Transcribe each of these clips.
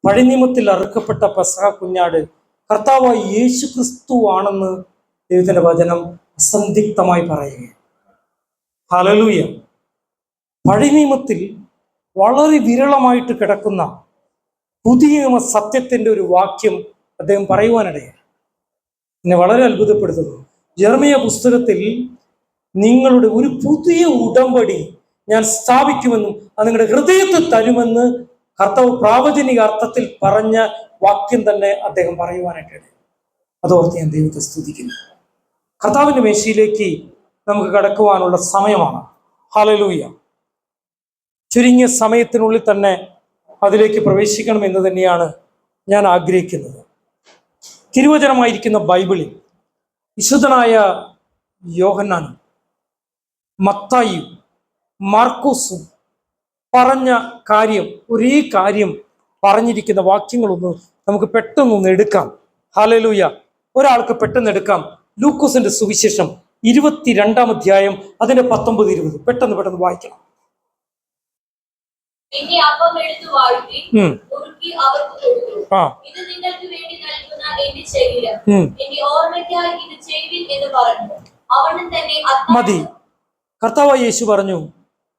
പഴയ നിയമത്തിൽ അറുക്കപ്പെട്ട പെസഹ കുഞ്ഞാട് കർത്താവായ യേശു ക്രിസ്തു ആണെന്ന് ദൈവത്തിന്റെ വചനം അസന്ധിഗ്ധമായി പറയുകയാണ്. ഹല്ലേലൂയ. പഴയ നിയമത്തിൽ വളരെ വിരളമായിട്ട് കിടക്കുന്ന പുതിയ നിയമ സത്യത്തിന്റെ ഒരു വാക്യം അദ്ദേഹം പറയുവാനിടയാണ്. എന്നെ വളരെ അത്ഭുതപ്പെടുത്തുന്നു. യെരമ്യാ പുസ്തകത്തിൽ നിങ്ങളുടെ ഒരു പുതിയ ഉടമ്പടി ഞാൻ സ്ഥാപിക്കുമെന്നും അത് നിങ്ങളുടെ ഹൃദയത്തിൽ തരുമെന്ന് കർത്താവ് പ്രാവചനിക അർത്ഥത്തിൽ പറഞ്ഞ വാക്യം തന്നെ അദ്ദേഹം പറയുവാനായിട്ടാണ്. അതോർത്ത് ഞാൻ ദൈവത്തെ സ്തുതിക്കുന്നു. കർത്താവിന്റെ മേശയിലേക്ക് നമുക്ക് കടക്കുവാനുള്ള സമയമാണ്. ഹല്ലേലൂയ. ചുരുങ്ങിയ സമയത്തിനുള്ളിൽ തന്നെ അതിലേക്ക് പ്രവേശിക്കണം എന്ന് തന്നെയാണ് ഞാൻ ആഗ്രഹിക്കുന്നത്. തിരുവചനമായിരിക്കുന്ന ബൈബിളിൽ വിശുദ്ധനായ യോഹന്നാനും മത്തായിയും മാർക്കോസും പറഞ്ഞ കാര്യം, ഒരേ കാര്യം പറഞ്ഞിരിക്കുന്ന വാക്യങ്ങളൊന്ന് നമുക്ക് പെട്ടെന്നൊന്ന് എടുക്കാം. ഹല്ലേലൂയ. ഒരാൾക്ക് പെട്ടെന്ന് എടുക്കാം. ലൂക്കോസിന്റെ സുവിശേഷം 22-ാം അധ്യായം അതിന്റെ 19-20 പെട്ടെന്ന് വായിക്കണം. പിന്നെ അപ്പം എടുത്തു വാഴ്ത്തി നുറുക്കി അവർക്ക് കൊടുത്തു. ഇത് നിങ്ങൾക്ക് വേണ്ടി നൽകുന്ന എന്റെ ശരീരം, എന്റെ ഓർമ്മയ്ക്കായി ഇത് ചെയ്യുവിൻ എന്ന് പറഞ്ഞു. അവനും തന്നെ മതി. കർത്താവായ യേശു പറഞ്ഞു,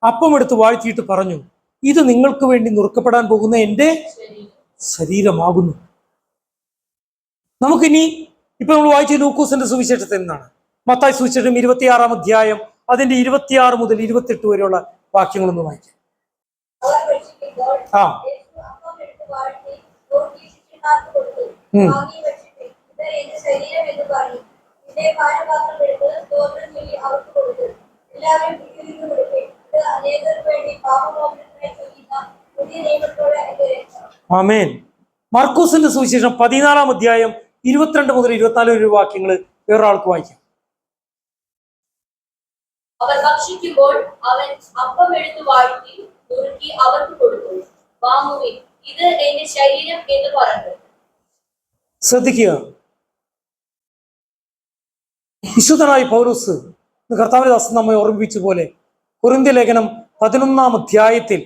അപ്പം എടുത്ത് വാഴ്ത്തിയിട്ട് പറഞ്ഞു, ഇത് നിങ്ങൾക്ക് വേണ്ടി നുറുക്കപ്പെടാൻ പോകുന്ന എന്റെ ശരീരമാകുന്നു. നമുക്കിനി ഇപ്പൊ നമ്മൾ വായിച്ച ലൂക്കോസിന്റെ സുവിശേഷത്തിൽ നിന്നാണ്. മത്തായി സുവിശേഷം 26-ാം അധ്യായം അതിന്റെ 26 മുതൽ 28 വരെയുള്ള വാക്യങ്ങളൊന്ന് വായിക്കാം. ആമേൻ. മർക്കോസിന്റെ സുവിശേഷം 14-ാം അധ്യായം 22 മുതൽ 24 വരെ വാക്യങ്ങൾ വേറൊരാൾക്ക് വായിക്കാം. അവർ ഭക്ഷിക്കുമ്പോൾ അവൻ അപ്പം എടുത്തു വാഴ്ത്തി നുറുക്കി അവർക്ക് കൊടുത്തു. വാങ്ങുവിൻ, ഇത് എന്റെ ശരീരം എന്ന് പറഞ്ഞു. ശ്രദ്ധിക്കുക. വിശുദ്ധനായ പൗലോസ് കർത്താവിന്റെ ദാസൻ നമ്മെ ഓർമ്മിപ്പിച്ച പോലെ കൊരിന്ത്യ ലേഖനം 11-ാം അധ്യായത്തിൽ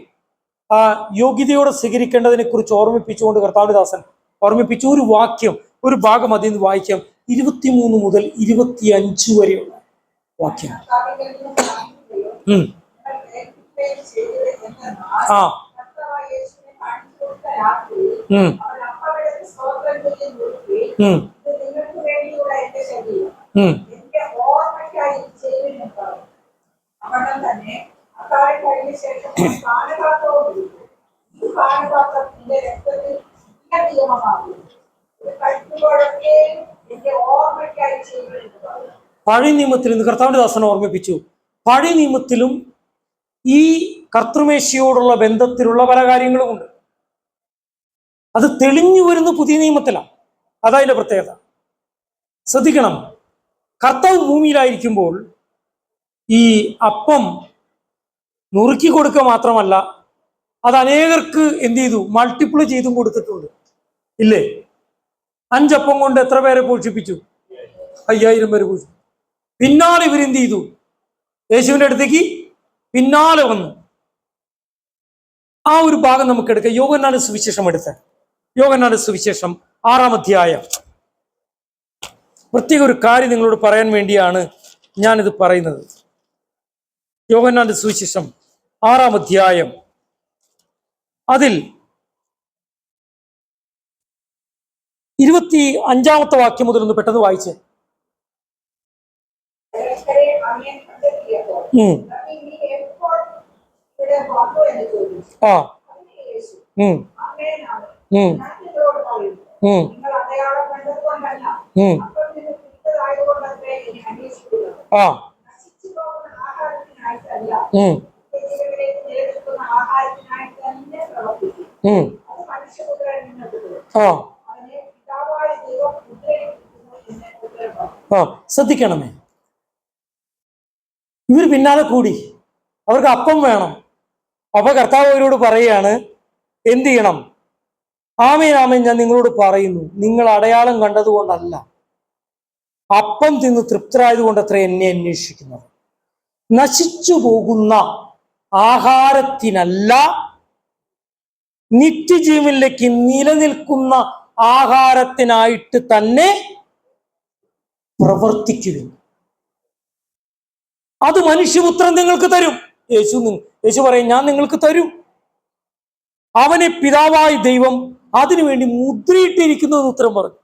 ആ യോഗ്യതയോടെ സ്വീകരിക്കേണ്ടതിനെ കുറിച്ച് ഓർമ്മിപ്പിച്ചുകൊണ്ട് കർത്താവിന്റെ ദാസൻ ഓർമ്മിപ്പിച്ച ഒരു വാക്യം, ഒരു ഭാഗം അതിൽ നിന്ന് വായിക്കാം. 23 മുതൽ 25 വരെയുള്ള വാക്യം. പഴയ നിയമത്തിൽ ഇന്ന് കർത്താവിന്റെ ദാസനെ ഓർമ്മിപ്പിച്ചു. പഴയ നിയമത്തിലും ഈ കർത്തൃമേശയോടുള്ള ബന്ധത്തിലുള്ള പല കാര്യങ്ങളുമുണ്ട്. അത് തെളിഞ്ഞു വരുന്ന പുതിയ നിയമത്തിലാണ്. അതതിന്റെ പ്രത്യേകത. ശ്രദ്ധിക്കണം. കർത്താവ് ഭൂമിയിലായിരിക്കുമ്പോൾ ഈ അപ്പം നുറുക്കി കൊടുക്കുക മാത്രമല്ല, അത് അനേകർക്ക് എന്ത് ചെയ്തു? മൾട്ടിപ്പിൾ ചെയ്തും കൊടുത്തിട്ടുണ്ട്. ഇല്ലേ? 5 അപ്പം കൊണ്ട് എത്ര പേരെ പോഷിപ്പിച്ചു? 5000 പേര് പോഷിപ്പിച്ചു. പിന്നാലെ ഇവരെന്ത് ചെയ്തു? യേശുവിന്റെ അടുത്തേക്ക് പിന്നാലെ വന്നു. ആ ഒരു ഭാഗം നമുക്ക് എടുക്കാം. യോഹന്നാന്റെ സുവിശേഷം എടുത്ത്, യോഹന്നാന്റെ സുവിശേഷം 6-ാം അധ്യായം. പ്രത്യേക ഒരു കാര്യം നിങ്ങളോട് പറയാൻ വേണ്ടിയാണ് ഞാനിത് പറയുന്നത്. യോഹന്നാന്റെ സുവിശേഷം 6-ാം അധ്യായം അതിൽ 25-ാമത്തെ വാക്യം മുതൽ ഒന്ന് പെട്ടെന്ന് വായിച്ചേ. ശ്രദ്ധിക്കണമേ. ഇവർ പിന്നാലെ കൂടി, അവർക്ക് അപ്പം വേണം. അപ്പൊ കർത്താവ് അവരോട് പറയുകയാണ്, എന്ത് ചെയ്യണം? ആമേൻ ആമേൻ ഞാൻ നിങ്ങളോട് പറയുന്നു, നിങ്ങൾ അടയാളം കണ്ടതുകൊണ്ടല്ല, അപ്പം തിന്ന് തൃപ്തരായതുകൊണ്ട് അത്ര എന്നെ അന്വേഷിക്കുന്നത്. നശിച്ചു പോകുന്ന ആഹാരത്തിനല്ല നിത്യജീവനിലേക്ക് നിലനിൽക്കുന്ന ആഹാരത്തിനായിട്ട് തന്നെ പ്രവർത്തിക്കുവിൻ. അത് മനുഷ്യപുത്രൻ നിങ്ങൾക്ക് തരും. യേശു പറയും, ഞാൻ നിങ്ങൾക്ക് തരും. അവനെ പിതാവായ ദൈവം അതിനുവേണ്ടി മുദ്രയിട്ടിരിക്കുന്നു എന്ന് ഉത്തരം പറഞ്ഞു.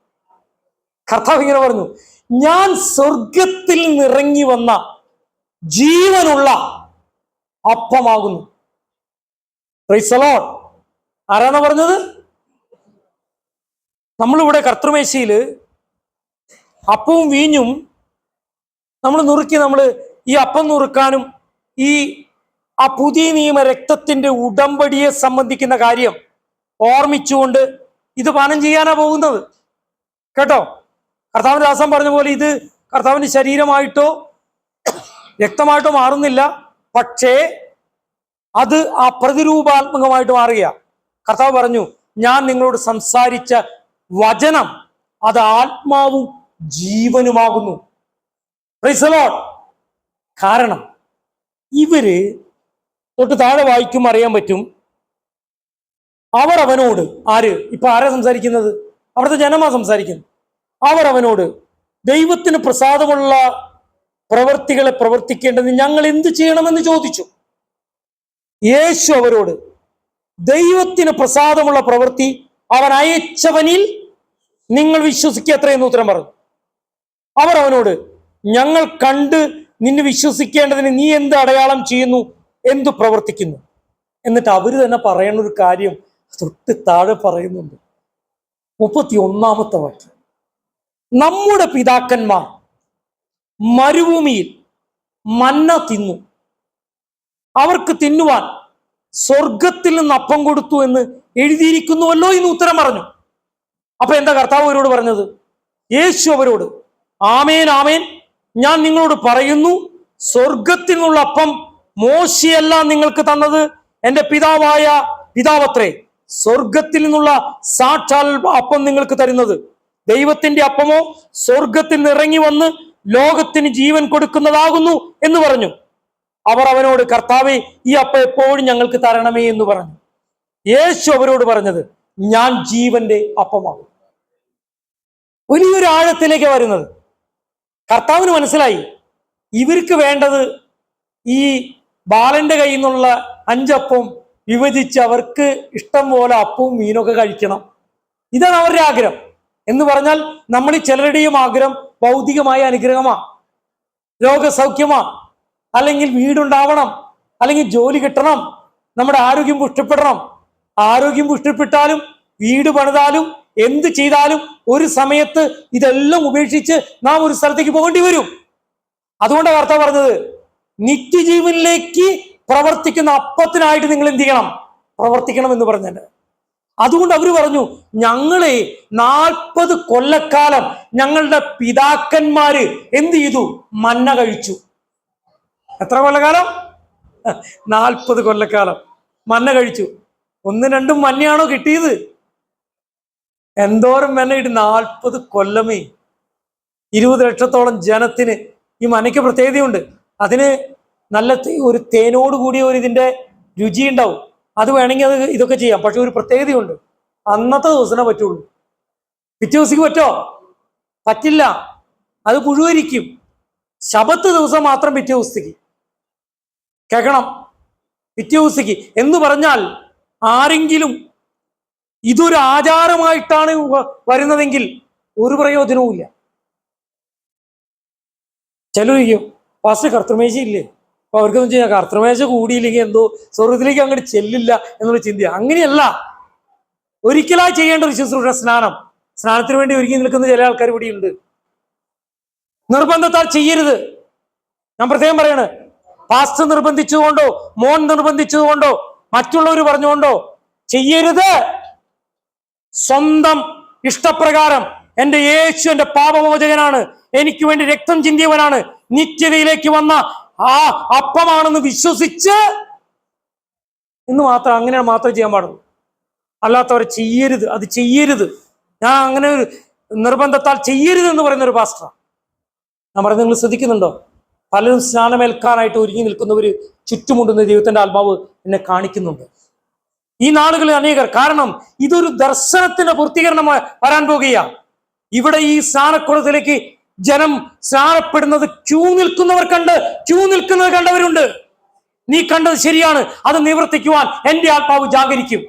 കർത്താവ് ഇങ്ങനെ പറഞ്ഞു, ഞാൻ സ്വർഗത്തിൽ നിന്നിറങ്ങി വന്ന ജീവനുള്ള അപ്പമാകുന്നു. Praise the Lord. ആരാണ് പറഞ്ഞത്? നമ്മളിവിടെ കർത്തൃമേശയില് അപ്പവും വീഞ്ഞും നമ്മൾ നുറുക്കി, നമ്മൾ ഈ അപ്പം നുറുക്കാനും ആ പുതിയ നിയമ രക്തത്തിന്റെ ഉടമ്പടിയെ സംബന്ധിക്കുന്ന കാര്യം ഓർമ്മിച്ചുകൊണ്ട് ഇത് പാനം ചെയ്യാനാ പോകുന്നത്. കേട്ടോ, കർത്താവിന്റെ ദാസൻ പറഞ്ഞ പോലെ ഇത് കർത്താവിന്റെ ശരീരമായിട്ടോ രക്തമായിട്ടോ മാറുന്നില്ല, പക്ഷേ അത് ആ പ്രതിരൂപാത്മകമായിട്ട് മാറുക. കർത്താവ് പറഞ്ഞു, ഞാൻ നിങ്ങളോട് സംസാരിച്ച വചനം അത് ആത്മാവും ജീവനുമാകുന്നു. Praise the Lord. കാരണം ഇവര് തൊട്ട് താഴെ വായിക്കും അറിയാൻ പറ്റും, അവർ അവനോട്, ഇപ്പൊ ആരാ സംസാരിക്കുന്നത്? അവിടുത്തെ ജനമാ സംസാരിക്കുന്നത്. അവർ അവനോട്, ദൈവത്തിന് പ്രസാദമുള്ള പ്രവൃത്തികളെ പ്രവർത്തിക്കേണ്ടത് ഞങ്ങൾ എന്ത് ചെയ്യണമെന്ന് ചോദിച്ചു. യേശു അവരോട്, ദൈവത്തിന് പ്രസാദമുള്ള പ്രവൃത്തി അവൻ അയച്ചവനിൽ നിങ്ങൾ വിശ്വസിക്കുക എന്ന് ഉത്തരം പറഞ്ഞു. അവർ അവനോട്, ഞങ്ങൾ കണ്ട് നിന്നെ വിശ്വസിക്കേണ്ടതിന് നീ എന്ത് അടയാളം ചെയ്യുന്നു, എന്തു പ്രവർത്തിക്കുന്നു? എന്നിട്ട് അവര് തന്നെ പറയുന്ന ഒരു കാര്യം തൊട്ട് താഴെ പറയുന്നുണ്ട്. 31-ാമത്തെ വാക്യം, നമ്മുടെ പിതാക്കന്മാർ മരുഭൂമിയിൽ മന്ന തിന്നു, അവർക്ക് തിന്നുവാൻ സ്വർഗത്തിൽ നിന്ന് അപ്പം കൊടുത്തു എന്ന് എഴുതിയിരിക്കുന്നുവല്ലോ എന്ന് ഉത്തരം പറഞ്ഞു. അപ്പൊ എന്താ കർത്താവ് അവരോട് പറഞ്ഞത്? യേശു അവരോട്, ആമേൻ ആമേൻ, ഞാൻ നിങ്ങളോട് പറയുന്നു, സ്വർഗത്തിൽ നിന്നുള്ള അപ്പം മോശയല്ല നിങ്ങൾക്ക് തന്നത്, എന്റെ പിതാവത്രേ സ്വർഗത്തിൽ നിന്നുള്ള സാക്ഷാൽ അപ്പം നിങ്ങൾക്ക് തരുന്നത്. ദൈവത്തിന്റെ അപ്പമോ സ്വർഗത്തിൽ നിന്ന് ഇറങ്ങി വന്ന് ലോകത്തിന് ജീവൻ കൊടുക്കുന്നതാകുന്നു എന്ന് പറഞ്ഞു. അവർ അവനോട്, കർത്താവേ, ഈ അപ്പം എപ്പോഴും ഞങ്ങൾക്ക് തരണമേ എന്ന് പറഞ്ഞു. യേശു അവരോട് പറഞ്ഞത്, ഞാൻ ജീവന്റെ അപ്പമാകും. വലിയൊരു ആഴത്തിലേക്ക് വരുന്നത്. കർത്താവിന് മനസ്സിലായി ഇവർക്ക് വേണ്ടത് ഈ ബാലന്റെ കയ്യിൽ നിന്നുള്ള 5 അപ്പം വിഭജിച്ച് അവർക്ക് ഇഷ്ടം പോലെ അപ്പവും മീനൊക്കെ കഴിക്കണം. ഇതാണ് അവരുടെ ആഗ്രഹം. എന്ന് പറഞ്ഞാൽ നമ്മൾ ചിലരുടെയും ആഗ്രഹം ഭൗതികമായ അനുഗ്രഹമാ, രോഗസൗഖ്യമാ, അല്ലെങ്കിൽ വീടുണ്ടാവണം, അല്ലെങ്കിൽ ജോലി കിട്ടണം, നമ്മുടെ ആരോഗ്യം പുഷ്ടിപ്പെടണം. ആരോഗ്യം പുഷ്ടിപ്പെട്ടാലും വീട് പണിതാലും എന്ത് ചെയ്താലും ഒരു സമയത്ത് ഇതെല്ലാം ഉപേക്ഷിച്ച് നാം ഒരു സ്ഥലത്തേക്ക് പോകേണ്ടി വരും. അതുകൊണ്ടാണ് കർത്താവ് പറഞ്ഞത്, നിത്യജീവനിലേക്ക് പ്രവർത്തിക്കുന്ന അപ്പത്തിനായിട്ട് നിങ്ങൾ എന്ത് ചെയ്യണം? പ്രവർത്തിക്കണം എന്ന് പറഞ്ഞത്. അതുകൊണ്ട് അവര് പറഞ്ഞു, ഞങ്ങളെ 40 കൊല്ലക്കാലം ഞങ്ങളുടെ പിതാക്കന്മാര് എന്ത് ചെയ്തു? മന്ന കഴിച്ചു. എത്ര കൊല്ലക്കാലം? 40 കൊല്ലക്കാലം മന്ന കഴിച്ചു. 1-2 മന്നയാണോ കിട്ടിയത്? എന്തോരം മന്ന കിട്ടി? 40 കൊല്ലമേ. 20 ലക്ഷത്തോളം ജനത്തിന്. ഈ മനയ്ക്ക് പ്രത്യേകതയുണ്ട്. അതിന് നല്ല ഒരു തേനോട് കൂടിയ ഒരു ഇതിന്റെ രുചി ഉണ്ടാവും. അത് വേണമെങ്കിൽ അത് ഇതൊക്കെ ചെയ്യാം. പക്ഷെ ഒരു പ്രത്യേകതയുണ്ട്, അന്നത്തെ ദിവസമേ പറ്റുള്ളൂ. പിറ്റേ ദിവസത്തേക്ക് പറ്റോ? പറ്റില്ല. അത് പുഴുവരിക്കും. ശബത്ത് ദിവസം മാത്രം പിറ്റേ ദിവസത്തേക്ക് കേൾക്കണം. പിറ്റേ ദിവസത്തേക്ക് എന്ന് പറഞ്ഞാൽ ആരെങ്കിലും ഇതൊരു ആചാരമായിട്ടാണ് വരുന്നതെങ്കിൽ ഒരു പ്രയോജനവും ഇല്ല. ചിലരിക്കും, പാസ്റ്റർ കർത്തൃമേശ ഇല്ലേ, അപ്പൊ അവർക്കൊന്നും ചെയ്യാം, കർത്തൃമേശ കൂടിയില്ലെങ്കിൽ എന്തോ സ്വർഗത്തിലേക്ക് അങ്ങോട്ട് ചെല്ലില്ല എന്നുള്ള ചിന്ത. അങ്ങനെയല്ല. ഒരിക്കലായി ചെയ്യേണ്ട ഒരു ശുശ്രൂഷ സ്നാനത്തിന് വേണ്ടി ഒരുങ്ങി നിൽക്കുന്ന ചില ആൾക്കാർ ഇവിടെ ഉണ്ട്. നിർബന്ധത്താൽ ചെയ്യരുത്. ഞാൻ പ്രത്യേകം പറയണ്, പാസ്റ്റർ നിർബന്ധിച്ചതുകൊണ്ടോ മോൻ നിർബന്ധിച്ചതുകൊണ്ടോ മറ്റുള്ളവർ പറഞ്ഞുകൊണ്ടോ ചെയ്യരുത്. സ്വന്തം ഇഷ്ടപ്രകാരം എന്റെ യേശു എന്റെ പാപമോചകനാണ്, എനിക്ക് വേണ്ടി രക്തം ചിന്തിയവനാണ്, നിത്യതയിലേക്ക് വന്ന ആ അപ്പമാണെന്ന് വിശ്വസിച്ച് അങ്ങനെ മാത്രമേ ചെയ്യാൻ പാടുള്ളൂ. അല്ലാത്തവരെ ചെയ്യരുത്, അത് ചെയ്യരുത്. ഞാൻ അങ്ങനെ ഒരു നിർബന്ധത്താൽ ചെയ്യരുത് എന്ന് പറയുന്ന ഒരു പാസ്റ്ററാണ് ഞാൻ പറയുന്നത്. നിങ്ങൾ ശ്രദ്ധിക്കുന്നുണ്ടോ? പലരും സ്നാനമേൽക്കാനായിട്ട് ഒരുങ്ങി നിൽക്കുന്നവര് ചുറ്റുമുണ്ടെന്ന് ദൈവത്തിന്റെ ആത്മാവ് എന്നെ കാണിക്കുന്നുണ്ട്. ഈ നാളുകളിൽ അനേകർ. കാരണം ഇതൊരു ദർശനത്തിന്റെ പൂർത്തീകരണം വരാൻ പോകുകയാണ്. ഇവിടെ ഈ സ്നാനക്കുളത്തിലേക്ക് ജനം സ്നാനപ്പെടുന്നത് ക്യൂ നിൽക്കുന്നത് കണ്ടവരുണ്ട്. നീ കണ്ടത് ശരിയാണ്, അത് നിവർത്തിക്കുവാൻ എന്റെ ആത്മാവ് ജാഗരിക്കും.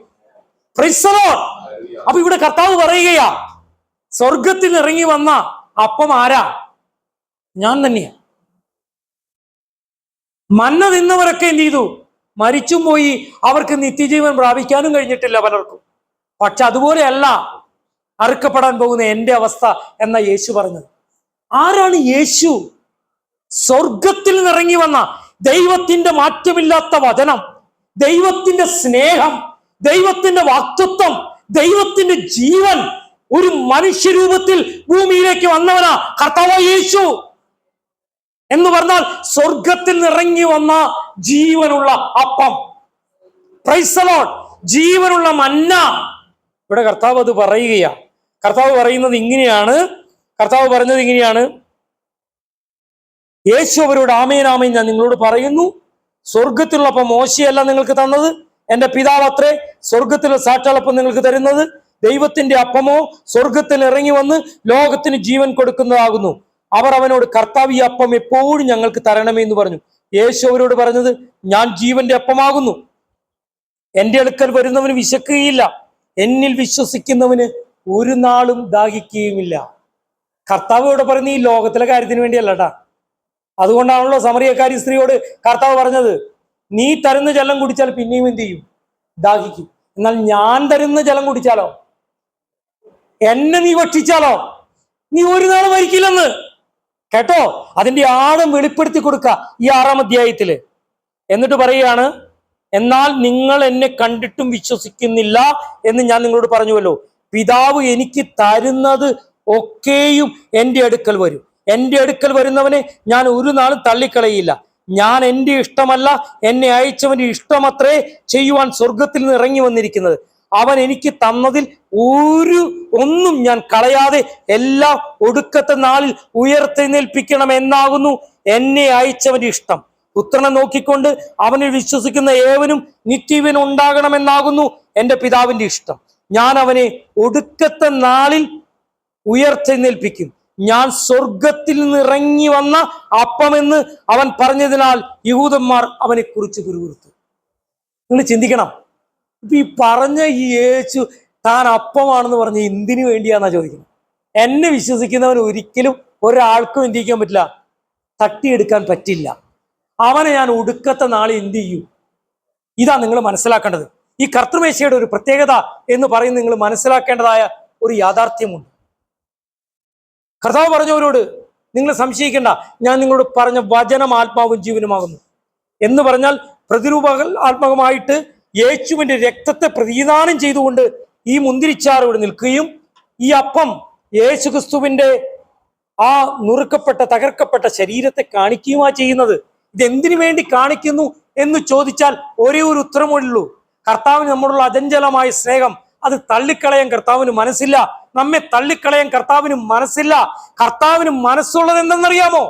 Praise the Lord. അപ്പൊ ഇവിടെ കർത്താവ് പറയുകയാ, സ്വർഗത്തിൽ ഇറങ്ങി വന്ന അപ്പം ആരാ? ഞാൻ തന്നെയാ. മന്ന തിന്നവരൊക്കെ എന്ത് ചെയ്തു? മരിച്ചും പോയി. അവർക്ക് നിത്യജീവൻ പ്രാപിക്കാനും കഴിഞ്ഞിട്ടില്ല പലർക്കും. പക്ഷെ അതുപോലെയല്ല അറുക്കപ്പെടാൻ പോകുന്ന എന്റെ അവസ്ഥ എന്ന യേശു പറഞ്ഞത്. ആരാണ് യേശു? സ്വർഗത്തിൽ നിന്നിറങ്ങി വന്ന ദൈവത്തിന്റെ മാറ്റമില്ലാത്ത വചനം, ദൈവത്തിന്റെ സ്നേഹം, ദൈവത്തിന്റെ വാക്തത്വം, ദൈവത്തിന്റെ ജീവൻ ഒരു മനുഷ്യരൂപത്തിൽ ഭൂമിയിലേക്ക് വന്നവനാ കർത്താവായ യേശു. എന്ന് പറഞ്ഞാൽ സ്വർഗത്തിൽ നിറങ്ങി വന്ന ജീവനുള്ള അപ്പം. Praise the Lord. ജീവനുള്ള മന്ന. ഇവിടെ കർത്താവ് അത് പറയുകയാ. കർത്താവ് പറയുന്നത് ഇങ്ങനെയാണ്. കർത്താവ് പറഞ്ഞത് ഇങ്ങനെയാണ്. യേശു അവരോട് ആമേൻ ആമേൻ ഞാൻ നിങ്ങളോട് പറയുന്നു, സ്വർഗത്തിലുള്ള അപ്പം മോശയല്ല നിങ്ങൾക്ക് തന്നത്, എന്റെ പിതാവ് അത്രേ സ്വർഗത്തിലെ സാക്ഷാലപ്പം നിങ്ങൾക്ക് തരുന്നത്. ദൈവത്തിന്റെ അപ്പമോ സ്വർഗത്തിൽ ഇറങ്ങി വന്ന് ലോകത്തിന് ജീവൻ കൊടുക്കുന്നതാകുന്നു. അവർ അവനോട്, കർത്താവ് ഈ അപ്പം എപ്പോഴും ഞങ്ങൾക്ക് തരണമേ എന്ന് പറഞ്ഞു. യേശു അവരോട് പറഞ്ഞത്, ഞാൻ ജീവന്റെ അപ്പമാകുന്നു. എന്റെ അടുക്കൽ വരുന്നവന് വിശക്കുകയില്ല, എന്നിൽ വിശ്വസിക്കുന്നവന് ഒരു നാളും ദാഹിക്കുകയുമില്ല. കർത്താവ് ഇവിടെ പറയുന്ന ഈ ലോകത്തിലെ കാര്യത്തിന് വേണ്ടിയല്ല കേട്ടാ. അതുകൊണ്ടാണല്ലോ സമറിയക്കാരി സ്ത്രീയോട് കർത്താവ് പറഞ്ഞത്, നീ തരുന്ന ജലം കുടിച്ചാൽ പിന്നെയും എന്ത് ചെയ്യും? ദാഹിക്കും. എന്നാൽ ഞാൻ തരുന്ന ജലം കുടിച്ചാലോ, എന്നെ നീ ഭക്ഷിച്ചാലോ, നീ ഒരു നാളും മരിക്കില്ലെന്ന്. കേട്ടോ? അതിന്റെ ആഴം വെളിപ്പെടുത്തി കൊടുക്ക ഈ 6-ാം അധ്യായത്തില്. എന്നിട്ട് പറയുകയാണ്, എന്നാൽ നിങ്ങൾ എന്നെ കണ്ടിട്ടും വിശ്വസിക്കുന്നില്ല എന്ന് ഞാൻ നിങ്ങളോട് പറഞ്ഞുവല്ലോ. പിതാവ് എനിക്ക് തരുന്നത് ഒക്കെയും എൻ്റെ അടുക്കൽ വരും. എൻ്റെ അടുക്കൽ വരുന്നവനെ ഞാൻ ഒരു നാളും തള്ളിക്കളയില്ല. ഞാൻ എൻ്റെ ഇഷ്ടമല്ല, എന്നെ അയച്ചവന്റെ ഇഷ്ടമത്രേ ചെയ്യുവാൻ സ്വർഗത്തിൽ നിന്ന് ഇറങ്ങി വന്നിരിക്കുന്നത്. അവൻ എനിക്ക് തന്നതിൽ ഒന്നും ഞാൻ കളയാതെ എല്ലാം ഒടുക്കത്തെ നാളിൽ ഉയർത്തെഴുന്നേൽപ്പിക്കണം എന്നാകുന്നു എന്നെ അയച്ചവന്റെ ഇഷ്ടം. പുത്രനെ നോക്കിക്കൊണ്ട് അവനിൽ വിശ്വസിക്കുന്ന ഏവനും നിത്യജീവൻ ഉണ്ടാകണമെന്നാകുന്നു എൻ്റെ പിതാവിന്റെ ഇഷ്ടം. ഞാൻ അവനെ ഒടുക്കത്തെ നാളിൽ ഉയർത്തെഴുന്നേൽപ്പിക്കും. ഞാൻ സ്വർഗത്തിൽ നിന്ന് ഇറങ്ങി വന്ന അപ്പമെന്ന് അവൻ പറഞ്ഞതിനാൽ യഹൂദന്മാർ അവനെ കുറിച്ച് പിറുപിറുത്തു. നിങ്ങൾ ചിന്തിക്കണം, ഇപ്പൊ ഈ പറഞ്ഞ ഈ യേശു താൻ അപ്പമാണെന്ന് പറഞ്ഞ് എന്തിനു വേണ്ടിയാന്നാ ചോദിക്കുന്നത്. എന്നെ വിശ്വസിക്കുന്നവൻ ഒരിക്കലും ഒരാൾക്കും എന്ത് ചെയ്യാൻ പറ്റില്ല, തട്ടിയെടുക്കാൻ പറ്റില്ല. അവനെ ഞാൻ ഒടുക്കത്തെ നാളെ എന്ത് ചെയ്യും? ഇതാ നിങ്ങൾ മനസ്സിലാക്കേണ്ടത്. ഈ കർത്തൃമേശയുടെ ഒരു പ്രത്യേകത എന്ന് പറയുന്നത് നിങ്ങൾ മനസ്സിലാക്കേണ്ടതായ ഒരു യാഥാർത്ഥ്യമുണ്ട്. കർത്താവ് പറഞ്ഞവരോട്, നിങ്ങൾ സംശയിക്കേണ്ട, ഞാൻ നിങ്ങളോട് പറഞ്ഞ വചനം ആത്മാവും ജീവനുമാകുന്നു എന്ന് പറഞ്ഞാൽ പ്രതിരൂപാത്മകമായിട്ട് യേശുവിന്റെ രക്തത്തെ പ്രതിദാനം ചെയ്തുകൊണ്ട് ഈ മുന്തിരിച്ചാറ് ഇവിടെ നിൽക്കുകയും ഈ അപ്പം യേശു ക്രിസ്തുവിന്റെ ആ നുറുക്കപ്പെട്ട തകർക്കപ്പെട്ട ശരീരത്തെ കാണിക്കുകയുമാ ചെയ്യുന്നത്. ഇതെന്തിനു വേണ്ടി കാണിക്കുന്നു എന്ന് ചോദിച്ചാൽ ഒരേ ഒരു ഉത്തരമുള്ളൂ. കർത്താവിന് നമ്മളുള്ള അചഞ്ചലമായ സ്നേഹം അത് തള്ളിക്കളയാൻ കർത്താവിന് മനസ്സില്ല. നമ്മെ തള്ളിക്കളയാൻ കർത്താവിന് മനസ്സില്ല. കർത്താവിന് മനസ്സുള്ളത് എന്തെന്നറിയാമോ?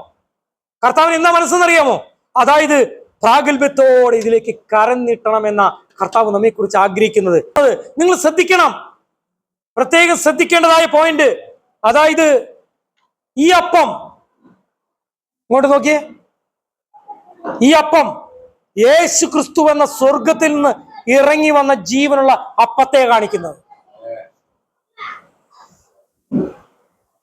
കർത്താവിന് എന്താ മനസ്സെന്നറിയാമോ? അതായത് പ്രാഗൽഭ്യത്തോടെ ഇതിലേക്ക് കരം നീട്ടണമെന്ന കർത്താവ് നമ്മെ കുറിച്ച് ആഗ്രഹിക്കുന്നത്. അത് നിങ്ങൾ ശ്രദ്ധിക്കണം, പ്രത്യേകം ശ്രദ്ധിക്കേണ്ടതായ പോയിന്റ്. അതായത് ഈ അപ്പം, ഇങ്ങോട്ട് നോക്കിയേ, ഈ അപ്പം യേശു ക്രിസ്തു എന്ന സ്വർഗത്തിൽ നിന്ന് ഇറങ്ങി വന്ന ജീവനുള്ള അപ്പത്തെ കാണിക്കുന്നത്.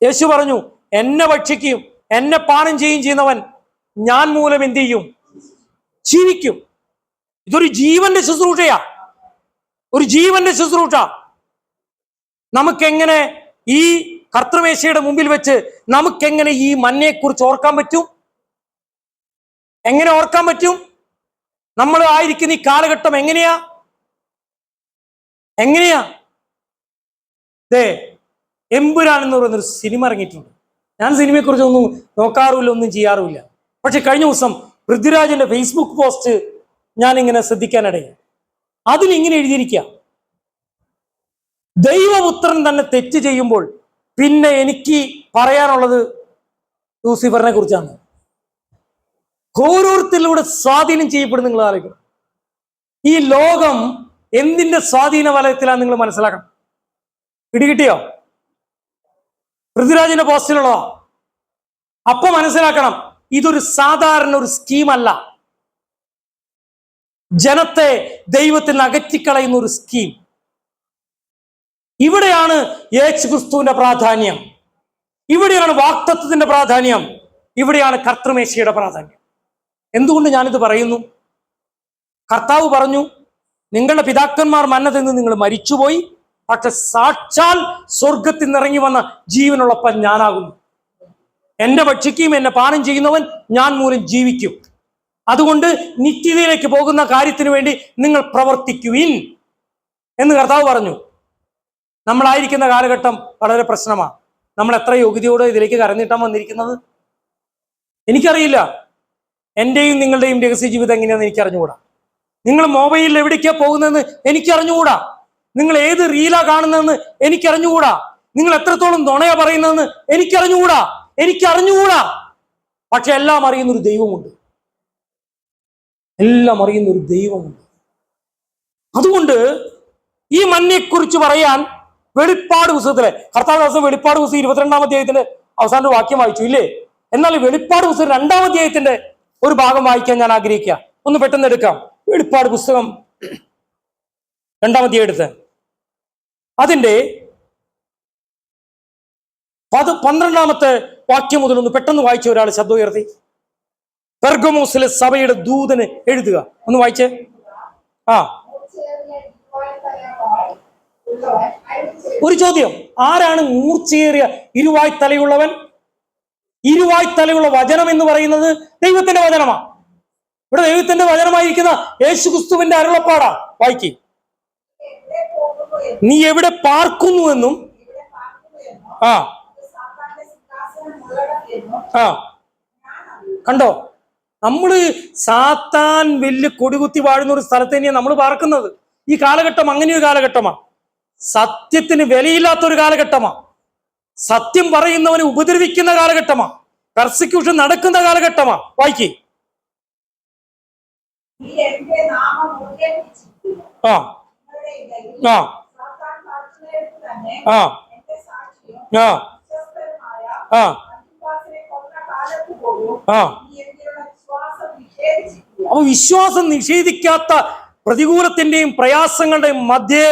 യേശു പറഞ്ഞു, എന്നെ ഭക്ഷിക്കുകയും എന്നെ പാനം ചെയ്യുന്നവൻ ഞാൻ മൂലം എന്ത് ചെയ്യും? ജീവിക്കും. ഇതൊരു ജീവന്റെ ശുശ്രൂഷയാ, ഒരു ജീവന്റെ ശുശ്രൂഷ. നമുക്കെങ്ങനെ ഈ കർത്തൃമേശയുടെ മുമ്പിൽ വെച്ച് നമുക്കെങ്ങനെ ഈ മന്നയെക്കുറിച്ച് ഓർക്കാൻ പറ്റും? എങ്ങനെ ഓർക്കാൻ പറ്റും? നമ്മൾ ആയിരിക്കുന്ന ഈ കാലഘട്ടം എങ്ങനെയാ? എമ്പുരാൻ എന്ന് പറയുന്നൊരു സിനിമ ഇറങ്ങിയിട്ടുണ്ട്. ഞാൻ സിനിമയെക്കുറിച്ച് ഒന്നും നോക്കാറുമില്ല, ഒന്നും ചെയ്യാറുമില്ല. പക്ഷെ കഴിഞ്ഞ ദിവസം പൃഥ്വിരാജിന്റെ ഫേസ്ബുക്ക് പോസ്റ്റ് ഞാൻ ഇങ്ങനെ ശ്രദ്ധിക്കാനിടയായി. അതിലിങ്ങനെ എഴുതിയിരിക്കുക, ദൈവപുത്രൻ തന്നെ തെറ്റ് ചെയ്യുമ്പോൾ പിന്നെ എനിക്ക് പറയാനുള്ളത് ലൂസിഫറിനെ കുറിച്ചാണ്. ഓരോരുത്തരിലൂടെ സ്വാധീനം ചെയ്യപ്പെടുന്ന നിങ്ങൾ ആലോചിക്കണം. ഈ ലോകം എന്തിന്റെ സ്വാധീന വലയത്തിലാണ് നിങ്ങൾ മനസ്സിലാക്കണം. പിടികിട്ടിയോ? പൃഥ്വിരാജിന്റെ പോസ്റ്റിലുള്ളതാ. അപ്പൊ മനസ്സിലാക്കണം, ഇതൊരു സാധാരണ ഒരു സ്കീമല്ല. ജനത്തെ ദൈവത്തിൽ നിന്ന് അകറ്റിക്കളയുന്ന ഒരു സ്കീം. ഇവിടെയാണ് യേശുക്രിസ്തുവിന്റെ പ്രാധാന്യം, ഇവിടെയാണ് വാക്തത്വത്തിന്റെ പ്രാധാന്യം, ഇവിടെയാണ് കർത്തൃമേശയുടെ പ്രാധാന്യം. എന്തുകൊണ്ട് ഞാനിത് പറയുന്നു? കർത്താവ് പറഞ്ഞു, നിങ്ങളുടെ പിതാക്കന്മാർ മന്ന തിന്ന് നിങ്ങൾ മരിച്ചുപോയി, പക്ഷെ സാക്ഷാൽ സ്വർഗത്തിൽ നിന്നിറങ്ങി വന്ന ജീവനുള്ളപ്പൻ ഞാനാകുന്നു. എന്റെ ഭക്ഷിക്കുകയും എന്നെ പാനം ചെയ്യുന്നവൻ ഞാൻ മൂലം ജീവിക്കും. അതുകൊണ്ട് നിത്യതയിലേക്ക് പോകുന്ന കാര്യത്തിന് വേണ്ടി നിങ്ങൾ പ്രവർത്തിക്കുവിൻ എന്ന് കർത്താവ് പറഞ്ഞു. നമ്മളായിരിക്കുന്ന കാലഘട്ടം വളരെ പ്രശ്നമാണ്. നമ്മൾ എത്ര യോഗ്യതയോടെ ഇതിലേക്ക് കരനീട്ടാൻ വന്നിരിക്കുന്നത് എനിക്കറിയില്ല. എന്റെയും നിങ്ങളുടെയും രഹസ്യ ജീവിതം എങ്ങനെയാണെന്ന് എനിക്കറിഞ്ഞുകൂടാ. നിങ്ങൾ മൊബൈലിൽ എവിടേക്കാ പോകുന്നതെന്ന് എനിക്കറിഞ്ഞുകൂടാ. നിങ്ങൾ ഏത് റീലാ കാണുന്നതെന്ന് എനിക്കറിഞ്ഞുകൂടാ. നിങ്ങൾ എത്രത്തോളം നുണയാ പറയുന്നതെന്ന് എനിക്കറിഞ്ഞുകൂടാ. പക്ഷെ എല്ലാം അറിയുന്നൊരു ദൈവമുണ്ട്. എല്ലാം അറിയുന്നൊരു ദൈവമുണ്ട്. അതുകൊണ്ട് ഈ മഞ്ഞയെക്കുറിച്ച് പറയാൻ വെളിപ്പാട് പുസ്തകത്തിലെ കർത്താവ് വെളിപ്പാട് പുസ്തകം 22-ാം അധ്യായത്തിന്റെ അവസാന വാക്യം വായിച്ചു ഇല്ലേ? എന്നാൽ വെളിപ്പാട് പുസ്തകം 2-ാം അധ്യായത്തിന്റെ ഒരു ഭാഗം വായിക്കാൻ ഞാൻ ആഗ്രഹിക്കുക. ഒന്ന് പെട്ടെന്ന് എടുക്കാം. വെളിപ്പാട് പുസ്തകം 2-ാം അധ്യായം എടുത്ത് അതിന്റെ 12-ാമത്തെ വാക്യം മുതൽ ഒന്ന് പെട്ടെന്ന് വായിച്ച ഒരാൾ ശബ്ദം ഉയർത്തി. പെർഗമോസിലെ സഭയുടെ ദൂതന് എഴുതുക. ഒന്ന് വായിച്ചേ. ഒരു ചോദ്യം, ആരാണ് മൂർച്ചയേറിയ ഇരുവായ്ത്തലയുള്ളവൻ? ഇരുവായ്ത്തലയുള്ള വചനം എന്ന് പറയുന്നത് ദൈവത്തിന്റെ വചനമാണ്. ഇവിടെ ദൈവത്തിന്റെ വചനമായിരിക്കുന്ന യേശുക്രിസ്തുവിന്റെ അരുളപ്പാടാ. വായിക്ക്. നീ എവിടെ പാർക്കുന്നുവെന്നും കണ്ടോ, നമ്മള് സാത്താൻ വലിയ കൊടികുത്തി വാഴുന്ന ഒരു സ്ഥലത്ത് തന്നെയാണ് നമ്മൾ പാർക്കുന്നത്. ഈ കാലഘട്ടം അങ്ങനെയൊരു കാലഘട്ടമാണ്. സത്യത്തിന് വിലയില്ലാത്തൊരു കാലഘട്ടമാണ്. സത്യം പറയുന്നവനെ ഉപദ്രവിക്കുന്ന കാലഘട്ടമാണ്. പെർസിക്യൂഷൻ നടക്കുന്ന കാലഘട്ടമാണ്. വായിക്കേ. ആ ആ ആ ആ ആ ആ അപ്പൊ വിശ്വാസം നിഷേധിക്കാത്ത പ്രതികൂലത്തിന്റെയും പ്രയാസങ്ങളുടെയും മധ്യേ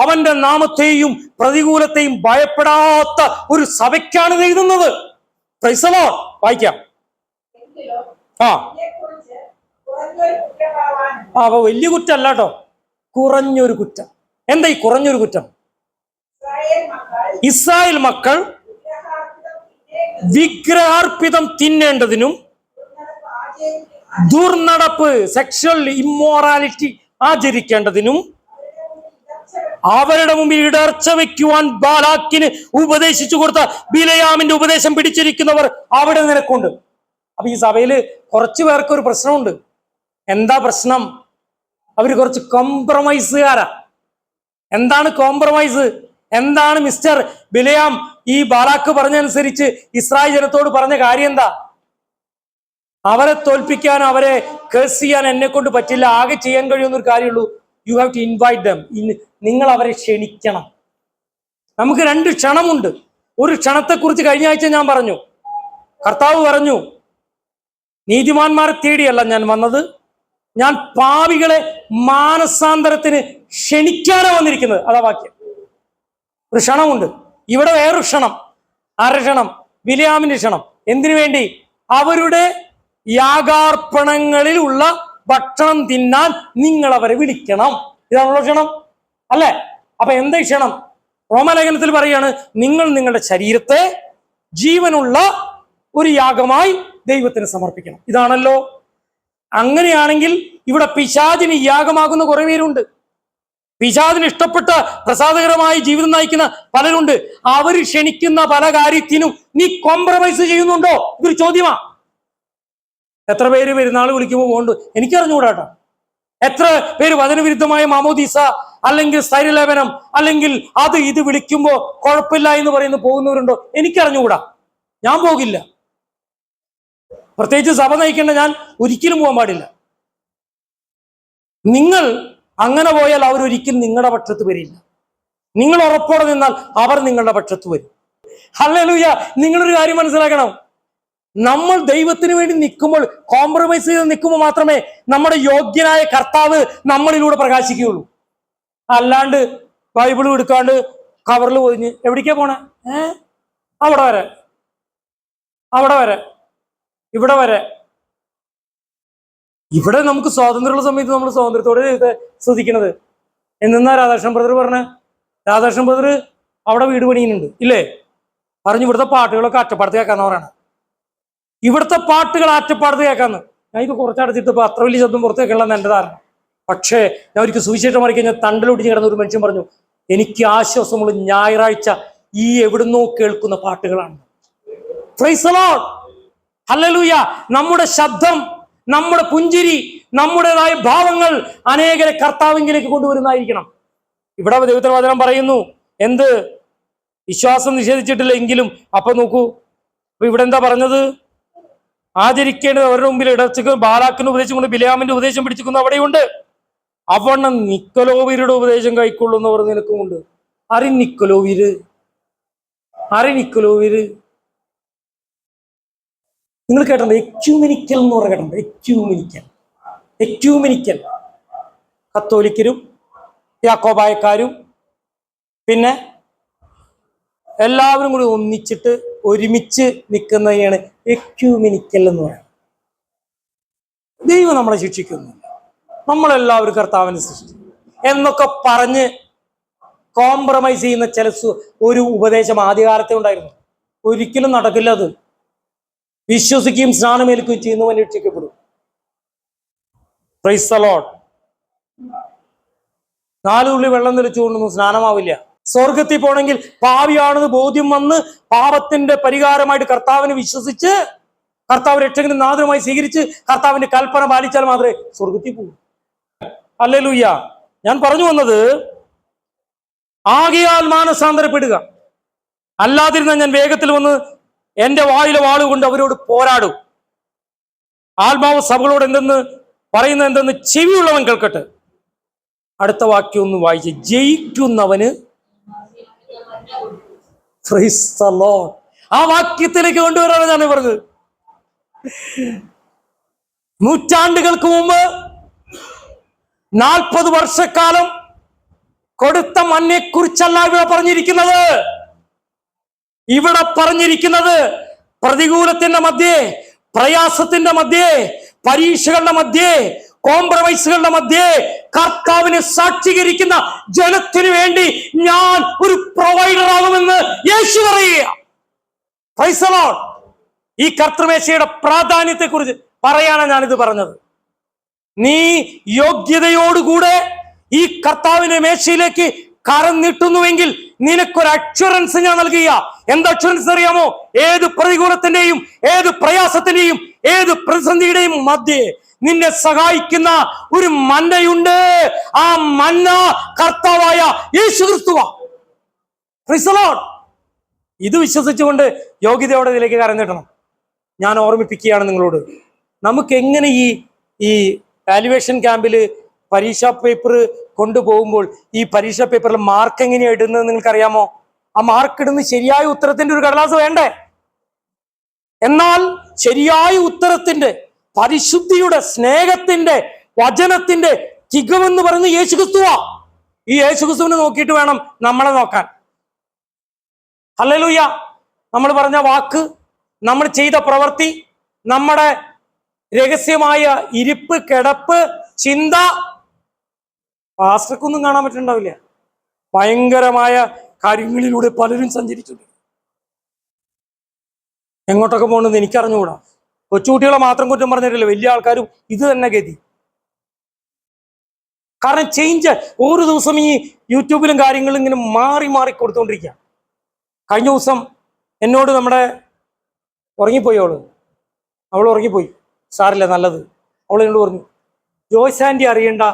അവന്റെ നാമത്തെയും പ്രതികൂലത്തെയും ഭയപ്പെടാത്ത ഒരു സഭയ്ക്കാണ് എഴുതുന്നത്. Praise the Lord. വായിക്കാം. അപ്പൊ വലിയ കുറ്റമല്ല കേട്ടോ, കുറഞ്ഞൊരു കുറ്റം. എന്താ ഈ കുറഞ്ഞൊരു കുറ്റം? ഇസ്രായേൽ മക്കൾ വിഗ്രഹാർപ്പിതം തിന്നേണ്ടതിനും ദുർനടപ്പ് സെക്ഷൽ ഇമ്മോറാലിറ്റി ആചരിക്കേണ്ടതിനും അവരുടെ മുമ്പിൽ ഇടർച്ച വെക്കുവാൻ ബാലാക്കിന് ഉപദേശിച്ചു കൊടുത്ത ബിലയാമിന്റെ ഉപദേശം പിടിച്ചിരിക്കുന്നവർ അവിടെ നിനക്കുണ്ട്. അപ്പൊ ഈ സഭയില് കുറച്ചു പേർക്ക് ഒരു പ്രശ്നമുണ്ട്. എന്താ പ്രശ്നം? അവര് കുറച്ച് കോംപ്രമൈസുകാരാ. എന്താണ് കോംപ്രമൈസ്? എന്താണ് മിസ്റ്റർ ബിലയാം ഈ ബാലാക്ക് പറഞ്ഞനുസരിച്ച് ഇസ്രായേൽ ജനത്തോട് പറഞ്ഞ കാര്യം എന്താ? അവരെ തോൽപ്പിക്കാൻ, അവരെ കേസ് ചെയ്യാൻ എന്നെ കൊണ്ട് പറ്റില്ല. ആകെ ചെയ്യാൻ കഴിയുന്ന ഒരു കാര്യമുള്ളൂ, you have to invite them. നിങ്ങൾ അവരെ ക്ഷണിക്കണം. നമുക്ക് 2 ക്ഷണമുണ്ട്. ഒരു ക്ഷണത്തെക്കുറിച്ച് കഴിഞ്ഞ ആഴ്ച ഞാൻ പറഞ്ഞു. കർത്താവ് പറഞ്ഞു, നീതിമാന്മാരെ തേടിയല്ല ഞാൻ വന്നത്, ഞാൻ പാപികളെ മാനസാന്തരത്തിന് ക്ഷണിക്കാനാണ് വന്നിരിക്കുന്നത്. അതാ വാക്യം. ഒരു ക്ഷണമുണ്ട്. ഇവിടെ വേറൊരു ക്ഷണം. ആരുടെ ക്ഷണം? ബിലയാമിന്റെ ക്ഷണം. എന്തിനു വേണ്ടി? അവരുടെ യാഗാർപ്പണങ്ങളിൽ ഉള്ള ഭക്ഷണം തിന്നാൻ നിങ്ങൾ അവരെ വിളിക്കണം. ഇതാണല്ലോ ക്ഷണം, അല്ലെ? അപ്പൊ എന്താ ക്ഷണം? റോമാലേഖനത്തിൽ പറയാണ്, നിങ്ങൾ നിങ്ങളുടെ ശരീരത്തെ ജീവനുള്ള ഒരു യാഗമായി ദൈവത്തിന് സമർപ്പിക്കണം. ഇതാണല്ലോ. അങ്ങനെയാണെങ്കിൽ ഇവിടെ പിശാചിന് യാഗമാകുന്ന കുറെ പേരുണ്ട്. പിശാചിന് ഇഷ്ടപ്പെട്ട പ്രസാദകരമായി ജീവിതം നയിക്കുന്ന പലരുണ്ട്. അവർ ക്ഷണിക്കുന്ന പല കാര്യത്തിനും നീ കോംപ്രമൈസ് ചെയ്യുന്നുണ്ടോ? ഇതൊരു ചോദ്യമാ. എത്ര പേര് പെരുന്നാൾ വിളിക്കുമ്പോൾ പോകുന്നുണ്ട്? എനിക്കറിഞ്ഞുകൂടാട്ടോ. എത്ര പേര് വചനവിരുദ്ധമായ മാമോദീസ അല്ലെങ്കിൽ സ്ഥൈര്യലേപനം അല്ലെങ്കിൽ അത് ഇത് വിളിക്കുമ്പോൾ കുഴപ്പമില്ല എന്ന് പറയുന്നു പോകുന്നവരുണ്ടോ? എനിക്കറിഞ്ഞുകൂടാ. ഞാൻ പോകില്ല. പ്രത്യേകിച്ച് സഭ നയിക്കേണ്ട ഞാൻ ഒരിക്കലും പോകാൻ പാടില്ല. നിങ്ങൾ അങ്ങനെ പോയാൽ അവരൊരിക്കലും നിങ്ങളുടെ പക്ഷത്ത് വരില്ല. നിങ്ങൾ ഉറപ്പോടെ നിന്നാൽ അവർ നിങ്ങളുടെ പക്ഷത്ത് വരും. ഹല്ലേലൂയ. നിങ്ങളൊരു കാര്യം മനസ്സിലാക്കണം, നമ്മൾ ദൈവത്തിന് വേണ്ടി നിൽക്കുമ്പോൾ, കോംപ്രമൈസ് ചെയ്ത് നിൽക്കുമ്പോൾ മാത്രമേ നമ്മുടെ യോഗ്യനായ കർത്താവ് നമ്മളിലൂടെ പ്രകാശിക്കുകയുള്ളൂ. അല്ലാണ്ട് ബൈബിളും എടുക്കാണ്ട് കവറിൽ പൊതിഞ്ഞ് എവിടേക്കാ പോണേ? അവിടെ വരെ, അവിടെ വരെ, ഇവിടെ വരെ. ഇവിടെ നമുക്ക് സ്വാതന്ത്ര്യമുള്ള സമയത്ത് നമ്മൾ സ്വാതന്ത്ര്യത്തോടെ സ്തുതിക്കണത്. എന്നാ രാധാകൃഷ്ണൻ ബ്രദർ പറഞ്ഞ, രാധാകൃഷ്ണൻ ബ്രദർ അവിടെ വീട് പണിയുന്നുണ്ട് ഇല്ലേ? പറഞ്ഞു ഇവിടുത്തെ പാട്ടുകളൊക്കെ അറ്റപ്പാടത്ത് കേൾക്കാന്ന് പറയണം. ഇവിടുത്തെ പാട്ടുകൾ അറ്റപ്പാടത്ത് കേൾക്കാന്ന്. ഞാൻ ഇത് കുറച്ചടച്ചിട്ട് അത്ര വലിയ ശബ്ദം പുറത്ത് കേൾക്കണമെന്ന് എൻ്റെ ധാരണ. പക്ഷേ ഞാൻ ഒരിക്കൽ സുവിശേഷം മാറി കഴിഞ്ഞാൽ തണ്ടലൊടിഞ്ഞ് കിടന്ന ഒരു മനുഷ്യൻ പറഞ്ഞു, എനിക്ക് ആശ്വാസമുള്ള ഞായറാഴ്ച ഈ എവിടുന്നോ കേൾക്കുന്ന പാട്ടുകളാണ്. Praise the Lord. ഹല്ലേലൂയ. നമ്മുടെ ശബ്ദം, നമ്മുടെ പുഞ്ചിരി, നമ്മുടേതായ ഭാവങ്ങൾ അനേകരെ കർത്താവിലേക്ക് കൊണ്ടുവരുന്നതായിരിക്കണം. ഇവിടെ ദൈവത്തിന്റെ വചനം പറയുന്നു, എന്ത്? വിശ്വാസം നിഷേധിച്ചിട്ടില്ല എങ്കിലും. അപ്പൊ നോക്കൂ, അപ്പൊ ഇവിടെ എന്താ പറഞ്ഞത്? ആചരിക്കേണ്ടത് അവരുടെ മുമ്പിൽ ഇടച്ചക്ക് ബാലാക്കിന്റെ ഉപദേശം കൊണ്ട് ബിലയാമിന്റെ ഉപദേശം പിടിച്ചിരിക്കുന്നു അവിടെയുണ്ട്. അവണ്ണം നിക്കലോവീരുടെ ഉപദേശം കൈക്കൊള്ളുന്നവർ നിനക്കുമുണ്ട്. ആര് നിക്കലോവീര്? ആര് നിക്കലോവീര്? നിങ്ങൾ കേട്ടോ? എക്യൂമെനിക്കൽ എന്ന് പറഞ്ഞ കേട്ടോ? Ecumenical, ecumenical. കത്തോലിക്കരും യാക്കോബായക്കാരും പിന്നെ എല്ലാവരും കൂടി ഒന്നിച്ചിട്ട് ഒരുമിച്ച് നിൽക്കുന്നതാണ് എക്യൂമെനിക്കൽ എന്ന് പറയുന്നത്. ദൈവം നമ്മളെ ശിക്ഷിക്കുന്നില്ല, നമ്മളെല്ലാവരും കർത്താവിനെ സൃഷ്ടിച്ചു എന്നൊക്കെ പറഞ്ഞ് കോംപ്രമൈസ് ചെയ്യുന്ന ചില ഒരു ഉപദേശം ആദ്യകാലത്തെ ഉണ്ടായിരുന്നു. ഒരിക്കലും നടക്കില്ല. അത് വിശ്വസിക്കുകയും സ്നാനമേൽക്കുകയും ചെയ്യുന്നവൻ രക്ഷിക്കപ്പെടും. Praise the Lord. 4 തുള്ളി വെള്ളം തെളിച്ചുകൊണ്ടൊന്നും സ്നാനമാവില്ല. സ്വർഗത്തിൽ പോണെങ്കിൽ പാപിയാണെന്ന് ബോധ്യം വന്ന് പാപത്തിന്റെ പരിഹാരമായിട്ട് കർത്താവിനെ വിശ്വസിച്ച് കർത്താവ് രക്ഷകനും നാഥനുമായി സ്വീകരിച്ച് കർത്താവിന്റെ കൽപ്പന പാലിച്ചാൽ മാത്രമേ സ്വർഗത്തിൽ പോകൂ. ഹല്ലേലൂയ. ഞാൻ പറഞ്ഞു വന്നത്, ആകയാൽ മാനസാന്തരപ്പെടുക, അല്ലാതിരുന്ന ഞാൻ വേഗത്തിൽ വന്ന് എന്റെ വായിലെ വാളുകൊണ്ട് അവരോട് പോരാടും. ആത്മാവ് സഭകളോട് എന്തെന്ന് പറയുന്നത് എന്തെന്ന് ചെവിയുള്ളവൻ കേൾക്കട്ടെ. അടുത്ത വാക്യം ഒന്ന് വായിച്ച്, ജയിക്കുന്നവന്. Praise the Lord. ആ വാക്യത്തിലേക്ക് കൊണ്ടുവരാനാണ് ഞാൻ പറഞ്ഞത്. നൂറ്റാണ്ടുകൾക്ക് മുമ്പ് 40 വർഷക്കാലം കൊടുത്ത മണ്ണെ കുറിച്ചല്ല ഇവിടെ പറഞ്ഞിരിക്കുന്നത്. ഇവിടെ പറഞ്ഞിരിക്കുന്നത് പ്രതികൂലത്തിന്റെ മധ്യേ, പ്രയാസത്തിന്റെ മധ്യേ, പരീക്ഷകളുടെ മധ്യേ, കോംപ്രമൈസുകളുടെ മധ്യേ കർത്താവിനെ സാക്ഷീകരിക്കുന്ന ജനത്തിനു വേണ്ടി ഞാൻ ഒരു പ്രൊവൈഡർ ആകുമെന്ന് യേശു പറയുക. Praise the Lord. ഈ കർത്തൃമേശയുടെ പ്രാധാന്യത്തെ കുറിച്ച് പറയാനാണ് ഞാനിത് പറഞ്ഞത്. നീ യോഗ്യതയോടുകൂടെ ഈ കർത്താവിന്റെ മേശയിലേക്ക് കരം നീട്ടുന്നുവെങ്കിൽ നിനക്കൊരു അഷ്വറൻസ് ഞാൻ നൽകുക. എന്താ അഷ്വറൻസ് അറിയാമോ? ഏത് പ്രതികൂലത്തിന്റെയും, ഏത് പ്രയാസത്തിന്റെയും, ഏത് പ്രതിസന്ധിയുടെയും മധ്യേ നിന്നെ സഹായിക്കുന്ന ഒരു മന്നയുണ്ട്. ആ മന്ന കർത്താവായ യേശുക്രിസ്തുവാ. Praise the Lord. ഇത് വിശ്വസിച്ചുകൊണ്ട് യോഗ്യതയോടെ ഇതിലേക്ക് കരം നീട്ടണം. ഞാൻ ഓർമ്മിപ്പിക്കുകയാണ് നിങ്ങളോട്, നമുക്ക് എങ്ങനെ ഈ വാല്യുവേഷൻ ക്യാമ്പിൽ പരീക്ഷാ പേപ്പർ കൊണ്ടുപോകുമ്പോൾ ഈ പരീക്ഷാ പേപ്പറിൽ മാർക്ക് എങ്ങനെയാണ് ഇടുന്നത് നിങ്ങൾക്കറിയാമോ? ആ മാർക്ക് ഇടുന്ന ശരിയായ ഉത്തരത്തിന്റെ ഒരു കടലാസ് വേണ്ടേ? എന്നാൽ ശരിയായ ഉത്തരത്തിന്റെ, പരിശുദ്ധിയുടെ, സ്നേഹത്തിന്റെ, വചനത്തിന്റെ തികവെന്ന് പറയുന്നത് യേശുക്രിസ്തുവാ. ഈ യേശുക്രിസ്തുവിനെ നോക്കിയിട്ട് വേണം നമ്മളെ നോക്കാൻ. ഹല്ലേലൂയ. നമ്മൾ പറഞ്ഞ വാക്ക്, നമ്മൾ ചെയ്ത പ്രവൃത്തി, നമ്മുടെ രഹസ്യമായ ഇരിപ്പ്, കിടപ്പ്, ചിന്ത പാസ്റ്റർക്കൊന്നും കാണാൻ പറ്റുന്നുണ്ടാവില്ല. ഭയങ്കരമായ കാര്യങ്ങളിലൂടെ പലരും സഞ്ചരിച്ചിട്ടുണ്ട്. എങ്ങോട്ടൊക്കെ പോകണമെന്ന് എനിക്കറിഞ്ഞുകൂടാ. കൊച്ചുകുട്ടികളെ മാത്രം കുറ്റം പറഞ്ഞിട്ടില്ല, വലിയ ആൾക്കാരും ഇത് തന്നെ ഗതി. കാരണം ചേഞ്ച് ഓരോ ദിവസം ഈ യൂട്യൂബിലും കാര്യങ്ങളും ഇങ്ങനെ മാറി മാറി കൊടുത്തുകൊണ്ടിരിക്കുക. കഴിഞ്ഞ ദിവസം എന്നോട് നമ്മുടെ ഉറങ്ങിപ്പോയി അവൾ ഉറങ്ങിപ്പോയി, സാറില്ല, നല്ലത്. അവൾ എന്നോട് പറഞ്ഞു, ജോയ്സ് ആൻറ്റി അറിയണ്ട,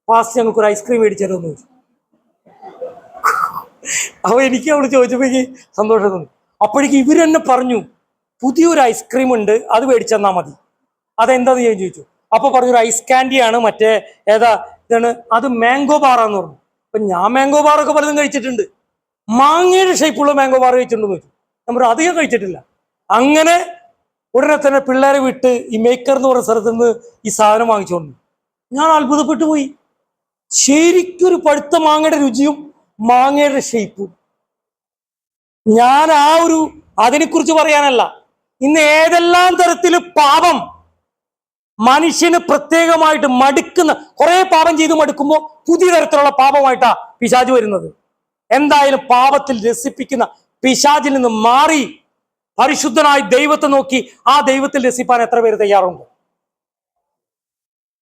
ഫാസ്റ്റ് ഞങ്ങൾക്കൊരു ഐസ്ക്രീം മേടിച്ചു തരുമെന്ന് ചോദിച്ചു. അപ്പോൾ എനിക്ക് അവൾ ചോദിച്ചപ്പോൾ എനിക്ക് സന്തോഷം തോന്നി. അപ്പോഴേക്ക് ഇവരെന്നെ പറഞ്ഞു, പുതിയൊരു ഐസ്ക്രീം ഉണ്ട്, അത് മേടിച്ചെന്നാൽ മതി. അതെന്താന്ന് ഞാൻ ചോദിച്ചു. അപ്പോൾ പറഞ്ഞൊരു ഐസ് കാൻഡിയാണ്, മറ്റേ ഏതാ ഇതാണ്, അത് മാംഗോ ബാറാന്ന് പറഞ്ഞു. അപ്പൊ ഞാൻ മാംഗോ ബാറൊക്കെ പലതും കഴിച്ചിട്ടുണ്ട്. മാങ്ങയുടെ ഷേപ്പുള്ള മാംഗോ ബാർ കഴിച്ചിട്ടുണ്ടെന്ന് ചോദിച്ചു. ഞാൻ പറഞ്ഞു അധികം കഴിച്ചിട്ടില്ല. അങ്ങനെ ഉടനെ തന്നെ പിള്ളേരെ വിട്ട് ഈ മേക്കർ എന്ന് പറയുന്ന സ്ഥലത്ത് നിന്ന് ഈ സാധനം വാങ്ങിച്ചുകൊണ്ട് ഞാൻ അത്ഭുതപ്പെട്ടു പോയി. ശരിക്കൊരു പഴുത്ത മാങ്ങയുടെ രുചിയും മാങ്ങയുടെ ഷേപ്പും. ഞാൻ അതിനെക്കുറിച്ച് പറയാനല്ല, ഇന്ന് ഏതെല്ലാം തരത്തില് പാപം മനുഷ്യന് പ്രത്യേകമായിട്ട് മടുക്കുന്ന, കുറെ പാപം ചെയ്ത് മടുക്കുമ്പോൾ പുതിയ തരത്തിലുള്ള പാപമായിട്ടാ പിശാച് വരുന്നത്. എന്തായാലും പാപത്തിൽ രസിപ്പിക്കുന്ന പിശാചിൽ നിന്ന് മാറി പരിശുദ്ധനായ ദൈവത്തെ നോക്കി ആ ദൈവത്തിൽ രസിപ്പാൻ എത്ര പേര് തയ്യാറുണ്ട്?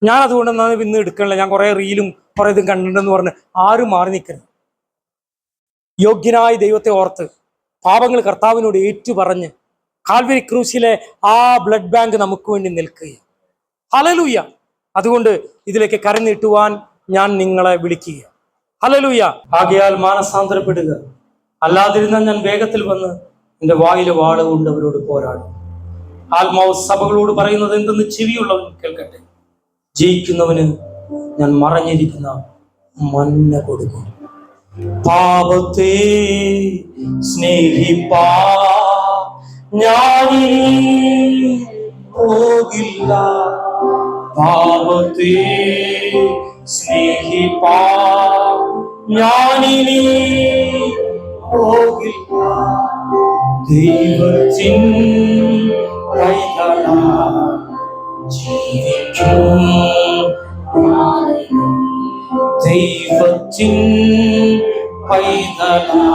ഞാൻ അതുകൊണ്ടൊന്നും ഇന്ന് എടുക്കണില്ല. ഞാൻ കുറെ റീലും കുറെ ഇതും കണ്ടിട്ടുണ്ടെന്ന് പറഞ്ഞ് ആരും മാറി നിൽക്കരുത്. യോഗ്യനായ ദൈവത്തെ ഓർത്ത് പാപങ്ങൾ കർത്താവിനോട് ഏറ്റു പറഞ്ഞ് കാൽവരി ക്രൂശിലെ ആ ബ്ലഡ് ബാങ്ക് നമുക്ക് വേണ്ടി നിൽക്കുക. ഹല്ലേലൂയ. അതുകൊണ്ട് ഇതിലേക്ക് കരനീട്ടുവാൻ ഞാൻ നിങ്ങളെ വിളിക്കുക. ഹല്ലേലൂയ. ആകയാൽ മാനസാന്തരപ്പെടുക, അല്ലാതിരുന്നാൽ ഞാൻ വേഗത്തിൽ വന്ന് എന്റെ വായിലെ വാള് കൊണ്ട് അവരോട് പോരാടും. ആത്മാവ് സഭകളോട് പറയുന്നത് എന്തെന്ന് ചെവിയുള്ളവൻ കേൾക്കട്ടെ. ജയിക്കുന്നവന് ഞാൻ മറഞ്ഞിരിക്കുന്ന മഞ്ഞ കൊടുക്കും. പാപത്തെ സ്നേഹിപ്പാ ഞാനിനി പോകില്ല. പാപത്തെ സ്നേഹിപ്പാ ഞാനിനി പോകില്ല. ദൈവത്തിൻ കൈകളാ ജീവിക്കും. ദൈവത്തിൻ പൈതലാ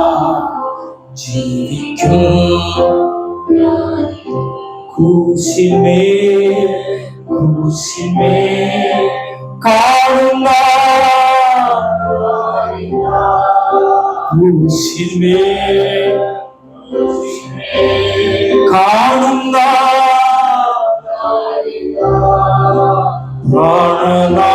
ജീവിക്കും. ക്രൂശിന്മേൽ കാണുന്ന ക്രൂശിന്മേൽ കാണുന്ന പ്രാണനാഥൻ